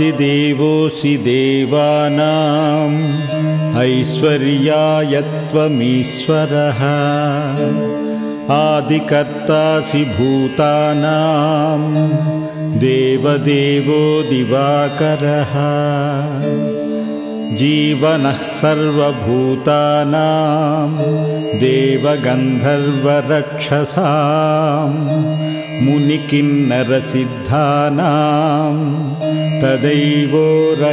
आदिदेवोऽसि देवानाम् ऐश्वर्याय त्वमीश्वरः आदिकर्तासि भूतानां देवदेवो दिवाकरः जीवनः सर्वभूतानां देवगन्धर्वरक्षसां मुनिकिन्नरसिद्धानां तदैवोरगपक्षिणाम्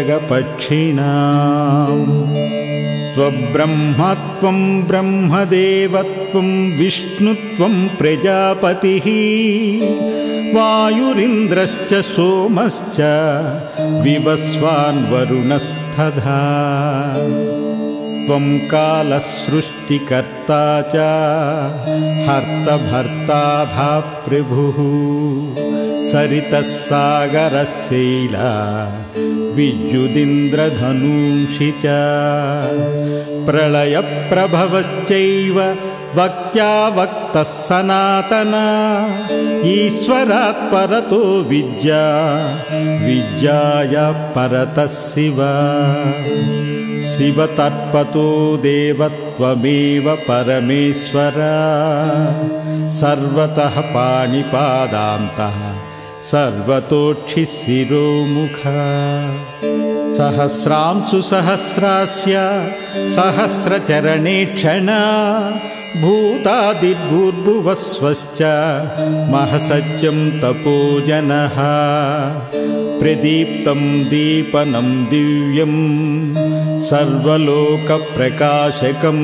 त्वब्रह्मत्वं ब्रह्मदेवत्वं विष्णुत्वं प्रजापतिः वायुरिन्द्रश्च सोमश्च विवस्वान् वरुणस्तथा त्वं कालसृष्टिकर्ता च हर्तभर्ता धाप्रभुः सरितः सागरशैला विद्युदिन्द्रधनुषि च प्रलयप्रभवश्चैव वक्त्यावक्तः सनातन ईश्वरात् परतो विद्या विद्याय परतः शिव शिवतर्पतो देवत्वमेव परमेश्वर सर्वतः पाणिपादान्तः सर्वतोक्षिशिरोमुख सहस्रांशु सहस्रास्य सहस्रचरणेक्षण भूतादिर्भूर्भुवस्वश्च महसत्यं तपोजनः प्रदीप्तं दीपनं दिव्यं सर्वलोकप्रकाशकं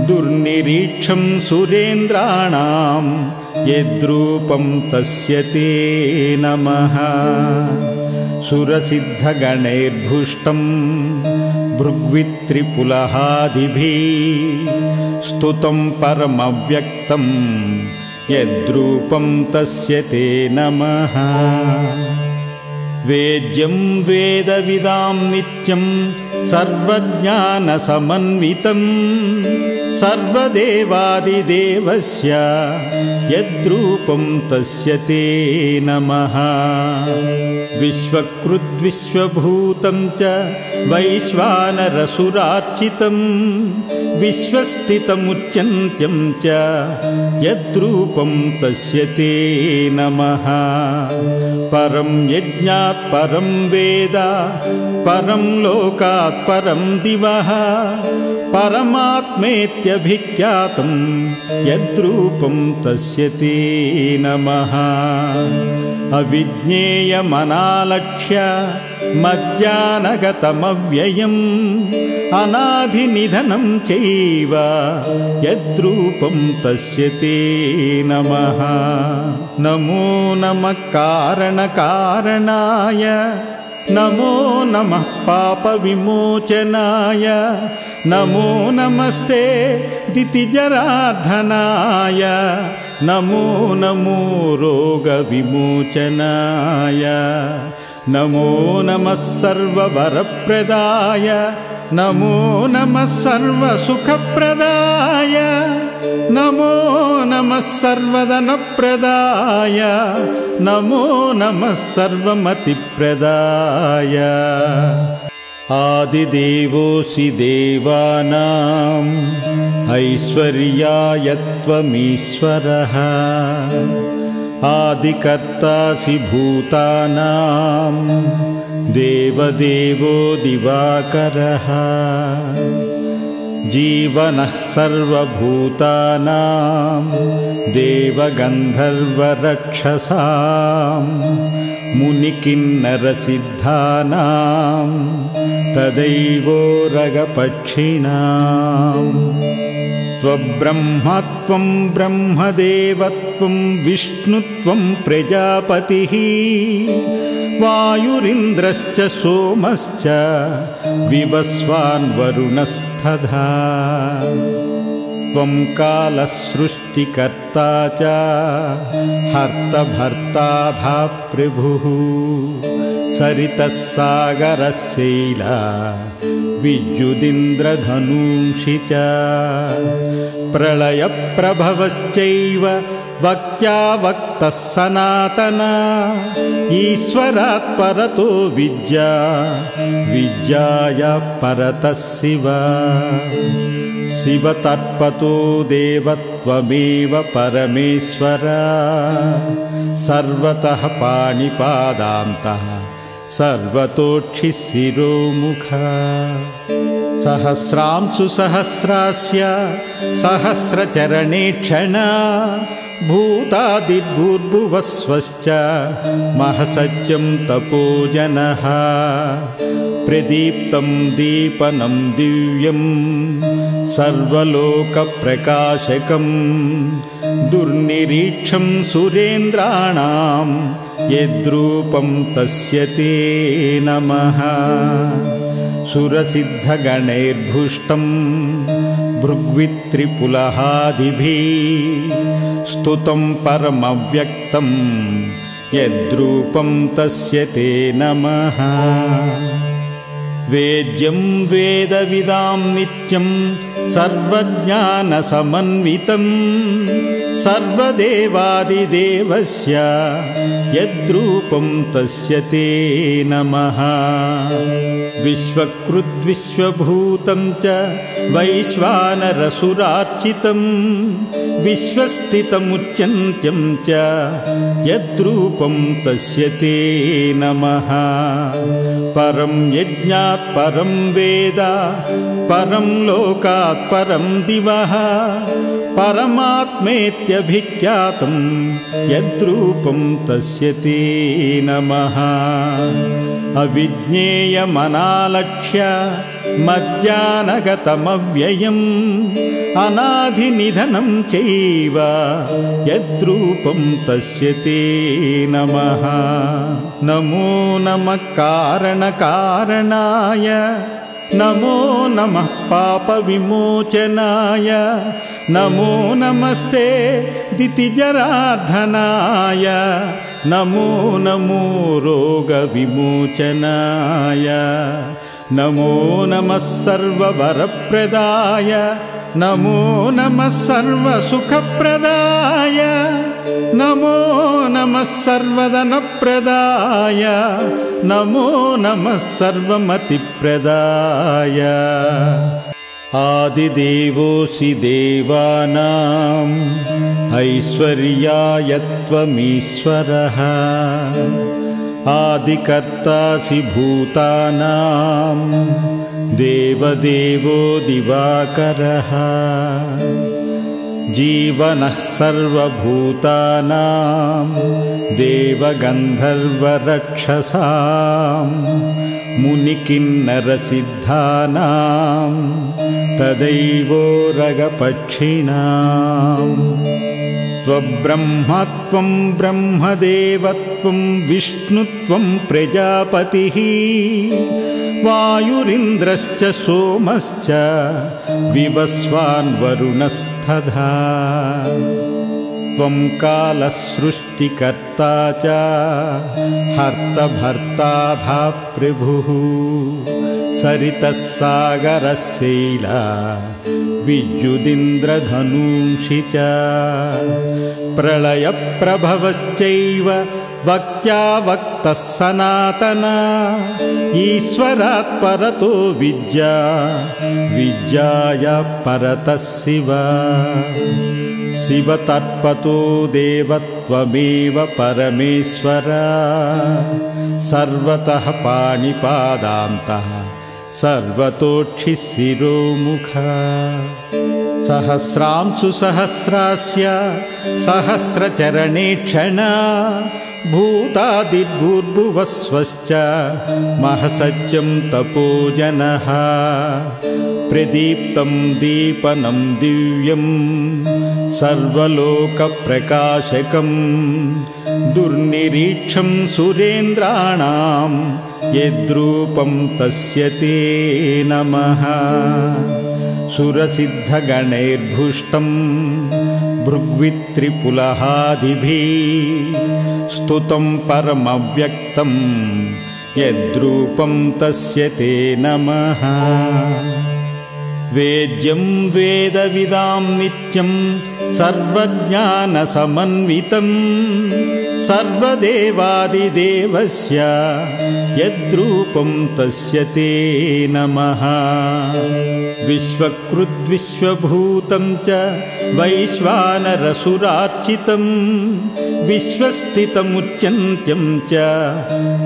दुर्निरीक्षं सुरेन्द्राणां यद्रूपं तस्य ते नमः सुरसिद्धगणैर्भुष्टं भृग्वित्रिपुलहादिभिः स्तुतं परमव्यक्तं यद्रूपं तस्य ते नमः वेद्यं वेदविदां नित्यं सर्वज्ञानसमन्वितं सर्वदेवादिदेवस्य यद्रूपं तस्य ते नमः विश्वकृद्विश्वभूतं च वैश्वानरसुरार्चितं विश्वस्थितमुच्यन्त्यं च यद्रूपं तस्य ते नमः परं यज्ञात् परं वेद परं लोकात् परं दिवः परमात्मेत्यभिख्यातं यद्रूपं तस्य ते नमः अविज्ञेयमनालक्ष्य मध्यानगतमव्ययम् अनाधिनिधनं चैव यद्रूपं तस्य ते नमः नमो नमः कारणकारणाय नमो नमः पापविमोचनाय नमो नमस्ते दितिजरार्धनाय नमो नमो रोगविमोचनाय नमो नमः सर्ववरप्रदाय नमो नमः सर्वसुखप्रदाय नमो नमः सर्वधनप्रदाय नमो नमः सर्वमतिप्रदाय आदिदेवोऽसि देवानाम् ऐश्वर्याय त्वमीश्वरः आदिकर्तासि भूतानां देवदेवो दिवाकरः जीवनः सर्वभूतानां देवगन्धर्वरक्षसां मुनिकिन्नरसिद्धानां तदैवोरगपक्षिणाम् त्वब्रह्मत्वं ब्रह्मदेवत्वं विष्णुत्वं प्रजापतिः वायुरिन्द्रश्च सोमश्च विवस्वान् वरुणस्तथा त्वं कालसृष्टिकर्ता च हर्तभर्ता धाप्रभुः सरितः सागरशैला विद्युदिन्द्रधनुषि च प्रलयप्रभवश्चैव वक्त्या वक्तः सनातन ईश्वरात् परतो विद्या विद्याया परतः शिव शिवतर्पतो देवत्वमेव परमेश्वर सर्वतः पाणिपादान्तः सर्वतोक्षिशिरोमुख सहस्रांशु सहस्रास्य सहस्रचरणेक्षण भूतादिर्भूर्भुवस्वश्च महसत्यं तपोजनः प्रदीप्तं दीपनं दिव्यं सर्वलोकप्रकाशकं दुर्निरीक्षं सुरेन्द्राणां यद्रूपं तस्य ते नमः सुरसिद्धगणैर्भुष्टं भृग्वित्रिपुलहादिभिः स्तुतं परमव्यक्तं यद्रूपं तस्य ते नमः वेद्यं वेदविदां नित्यं सर्वज्ञानसमन्वितं सर्वदेवादिदेवस्य यद्रूपं तस्य ते नमः विश्वकृद्विश्वभूतं च वैश्वानरसुरार्चितं विश्वस्थितमुच्यन्त्यं च यद्रूपं तस्य ते नमः परं यज्ञात् परं वेद परं लोकात् परं दिवः परमात्मेत्यभिख्यातं यद्रूपं तस्य ते नमः अविज्ञेयमनालक्ष्य मज्जानगतमव्ययम् अनाधिनिधनं चैव यद्रूपं तस्य ते नमः नमो नमः कारणकारणाय नमो नमः पापविमोचनाय नमो नमस्ते दितिजरार्धनाय नमो नमो रोगविमोचनाय नमो नमः सर्ववरप्रदाय नमो नमः सर्वसुखप्रदाय नमो नमः सर्वधनप्रदाय नमो नमः सर्वमतिप्रदाय आदिदेवोऽसि देवानाम् ऐश्वर्याय त्वमीश्वरः आदिकर्तासि भूतानां देवदेवो दिवाकरः जीवनः सर्वभूतानां देवगन्धर्वरक्षसां मुनिकिन्नरसिद्धानां तदैवोरगपक्षिणाम् त्वब्रह्मत्वं ब्रह्मदेवत्वं विष्णुत्वं प्रजापतिः वायुरिन्द्रश्च सोमश्च विवस्वान् वरुणस्तथा त्वं कालसृष्टिकर्ता च हर्तभर्ता प्रभुः सरितः सागरशैला विद्युदिन्द्रधनुषि च प्रलयप्रभवश्चैव वक्त्या वक्तः सनातन ईश्वरात् परतो विद्या विद्याया परतः शिव शिवतर्पतो देवत्वमेव परमेश्वर सर्वतः पाणिपादान्तः सर्वतोक्षिशिरोमुख सहस्रांशु सहस्रास्य सहस्रचरणेक्षण भूतादिर्भूर्भुवस्वश्च महसत्यं तपोजनः प्रदीप्तं दीपनं दिव्यं सर्वलोकप्रकाशकं दुर्निरीक्षं सुरेन्द्राणां यद्रूपं तस्य ते नमः सुरसिद्धगणैर्भुष्टं भृग्वित्रिपुलहादिभिः स्तुतं परमव्यक्तं यद्रूपं तस्य ते नमः वेद्यं वेदविदां नित्यं सर्वज्ञानसमन्वितं सर्वदेवादिदेवस्य यद्रूपं तस्य ते नमः। विश्वकृद्विश्वभूतं च वैश्वानरसुरार्चितं विश्वस्थितमुच्यन्त्यं च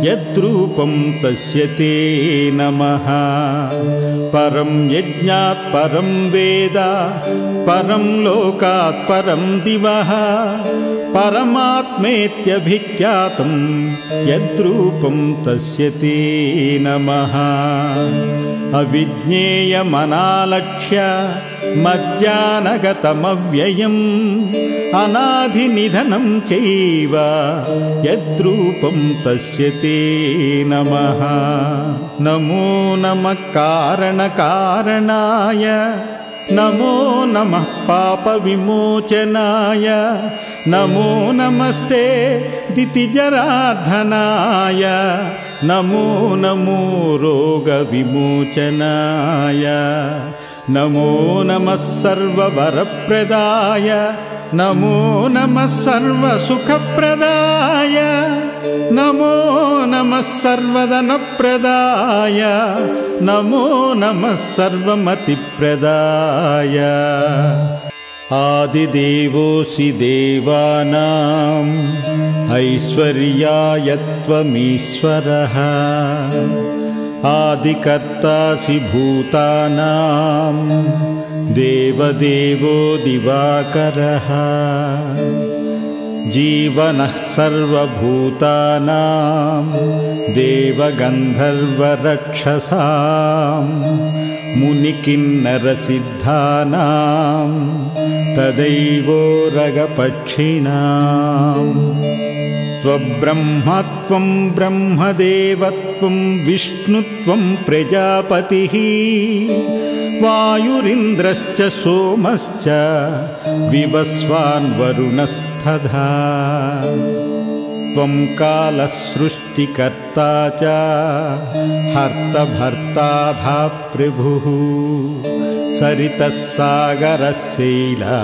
यद्रूपं तस्य ते नमः। परं यज्ञात् परं वेद परं लोकात् परं दिवः परमात्मेत्यभिख्यातं यद्रूपं तस्य ते नमः। अविज्ञेयमनालक्ष्य मज्जानगतमव्ययम् अनाधिनिधनं चैव यद्रूपं तस्य ते नमः। नमो नमः कारणकारणाय नमो नमः पापविमोचनाय नमो नमस्ते दितिजरार्धनाय नमो नमो रोगविमोचनाय नमो नमः सर्ववरप्रदाय नमो नमः सर्वसुखप्रदाय नमो नमः सर्वधनप्रदाय नमो नमः सर्वमतिप्रदाय। आदिदेवोऽसि देवानाम् ऐश्वर्याय त्वमीश्वरः आदिकर्तासि भूतानां देवदेवो दिवाकरः जीवनः सर्वभूतानां देवगन्धर्वरक्षसां मुनिकिन्नरसिद्धानां तदैवोरगपक्षिणाम् त्वब्रह्मत्वं ब्रह्मदेवत्वं विष्णुत्वं प्रजापतिः वायुरिन्द्रश्च सोमश्च विवस्वान् वरुणस्तथा त्वं कालसृष्टिकर्ता च हर्तभर्ता प्रभुः सरितः सागरशैला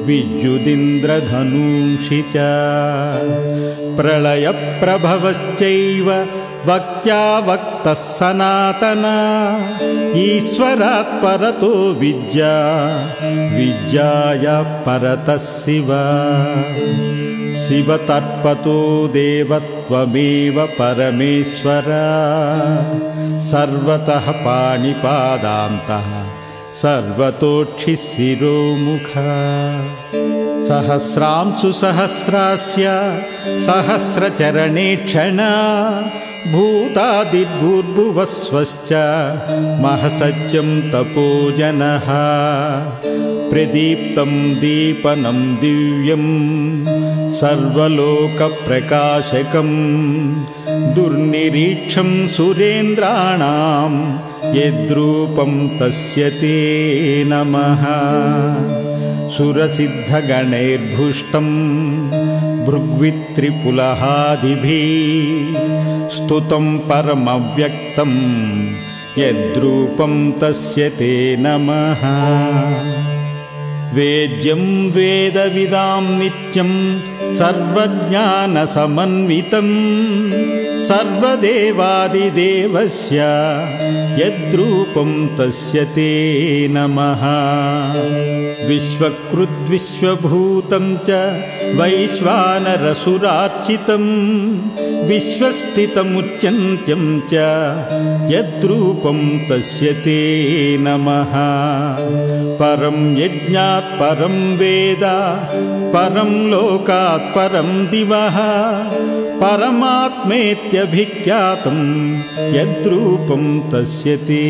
विद्युदिन्द्रधनुषि च प्रलयप्रभवश्चैव वक्त्यावक्तः सनातना ईश्वरात् परतो विद्या विद्याया परतः शिव शिवतर्पतो देवत्वमेव परमेश्वर सर्वतः पाणिपादान्तः सर्वतोक्षिशिरोमुख सहस्रांशु सहस्रास्य सहस्रचरणेक्षणा भूतादिर्भूर्भुवस्वश्च महसत्यं तपोजनः प्रदीप्तं दीपनं दिव्यं सर्वलोकप्रकाशकं दुर्निरीक्षं सुरेन्द्राणां यद्रूपं तस्य ते नमः। सुरसिद्धगणैर्भुष्टं भृग्वित्रिपुलहादिभिः स्तुतं परमव्यक्तं यद्रूपं तस्य ते नमः। वेद्यं वेदविदां नित्यं सर्वज्ञानसमन्वितं सर्वदेवादिदेवस्य यद्रूपं तस्य ते नमः। विश्वकृद्विश्वभूतं च वैश्वानरसुरार्चितं विश्वस्थितमुच्यन्त्यं च यद्रूपं तस्य ते नमः। परं यज्ञात् परं वेद परं लोकात् परं दिवः परमात्मेत्यभिख्यातं यद्रूपं तस्य ते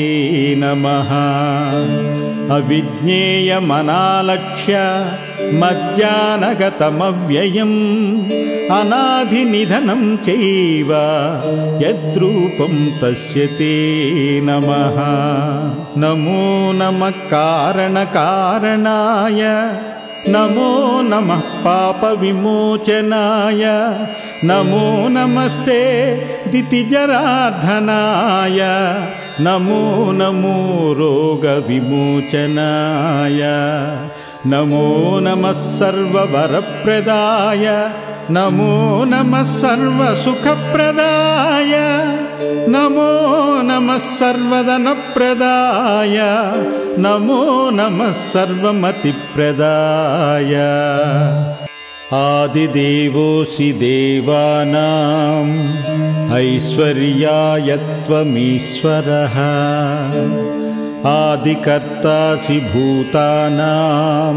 नमः। अविज्ञेयमनालक्ष्य मज्जानगतमव्ययम् अनाधिनिधनं चैव यद्रूपं तस्य ते नमः। नमो नमः कारणकारणाय नमो नमः पापविमोचनाय नमो नमस्ते दितिजरार्धनाय नमो नमो रोगविमोचनाय नमो नमः सर्ववरप्रदाय नमो नमः सर्वसुखप्रदाय नमो नमः सर्वधनप्रदाय नमो नमः सर्वमतिप्रदाय आदिदेवोऽसि देवानाम् ऐश्वर्याय त्वमीश्वरः आदिकर्तासि भूतानां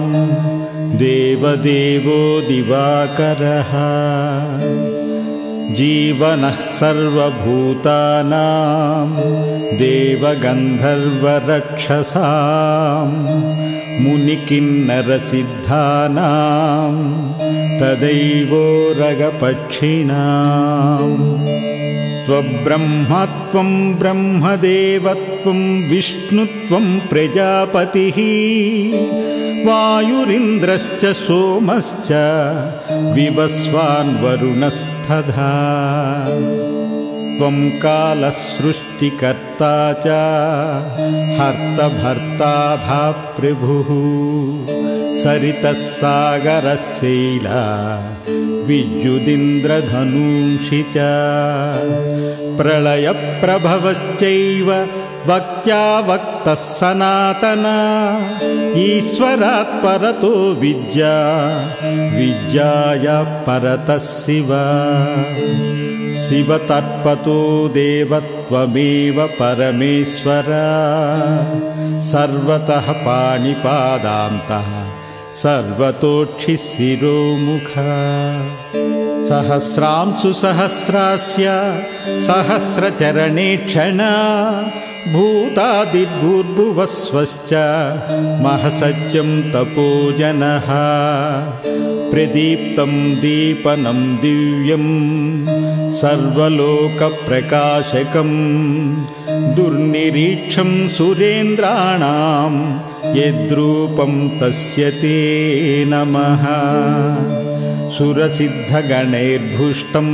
देवदेवो दिवाकरः जीवनः सर्वभूतानां देवगन्धर्वरक्षसां मुनिकिन्नरसिद्धानां तदैवोरगपक्षिणाम् त्वब्रह्मत्वं ब्रह्मदेवत्वं विष्णुत्वं प्रजापतिः वायुरिन्द्रश्च सोमश्च विवस्वान् वरुणस्तथा त्वं कालसृष्टिकर्ता च हर्तभर्ता प्रभुः सरितः सागरशैला विद्युदिन्द्रधनुषि च प्रलयप्रभवश्चैव वक्त्यावक्तः सनातना ईश्वरात् परतो विद्या विद्याया परतः शिव शिवतर्पतो देवत्वमेव परमेश्वर सर्वतः पाणिपादान्तः सर्वतोक्षिशिरोमुख सहस्रांशु सहस्रास्य सहस्रचरणेक्षण भूतादिर्भूर्भुवस्वश्च महसत्यं तपोजनः प्रदीप्तं दीपनं दिव्यं सर्वलोकप्रकाशकं दुर्निरीक्षं सुरेन्द्राणां यद्रूपं तस्य ते नमः सुरसिद्धगणैर्भुष्टं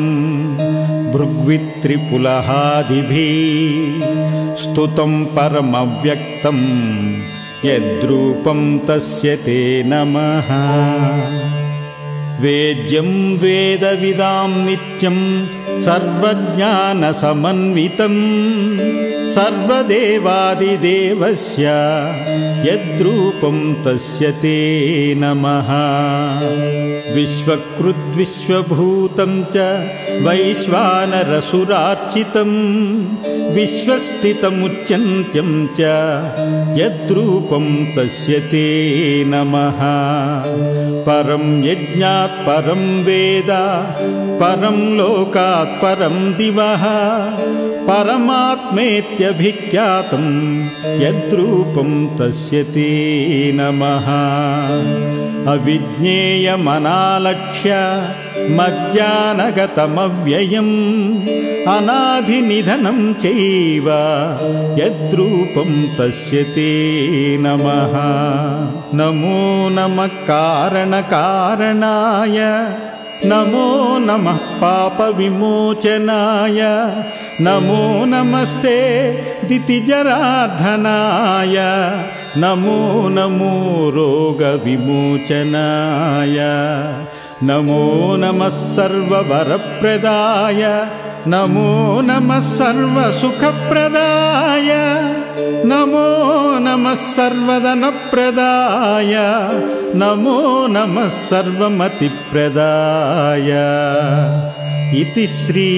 भृग्वित्रिपुलहादिभिः स्तुतं परमव्यक्तं यद्रूपं तस्य ते नमः वेद्यं वेदविदां नित्यं सर्वज्ञानसमन्वितं सर्वदेवादिदेवस्य यद्रूपं तस्य ते नमः विश्वकृद्विश्वभूतं च वैश्वानरसुरार्चितं विश्वस्थितमुच्यन्त्यं च यद्रूपं तस्य ते नमः परं यज्ञात् परं वेद परं लोकात् परं दिवः परमात्मेत्यभिख्यातं यद्रूपं तस्य ते नमः अविज्ञेयमनालक्ष्य मज्जानगतमव्ययम् अनाधिनिधनं चैव यद्रूपं तस्य ते नमः नमो नमः कारणकारणाय नमो नमः पापविमोचनाय नमो नमस्ते दितिजरार्धनाय नमो नमो रोगविमोचनाय नमो नमः सर्ववरप्रदाय नमो नमः सर्वसुखप्रदाय नमो नमः सर्वधनप्रदाय नमो नमः सर्वमतिप्रदाय इति श्री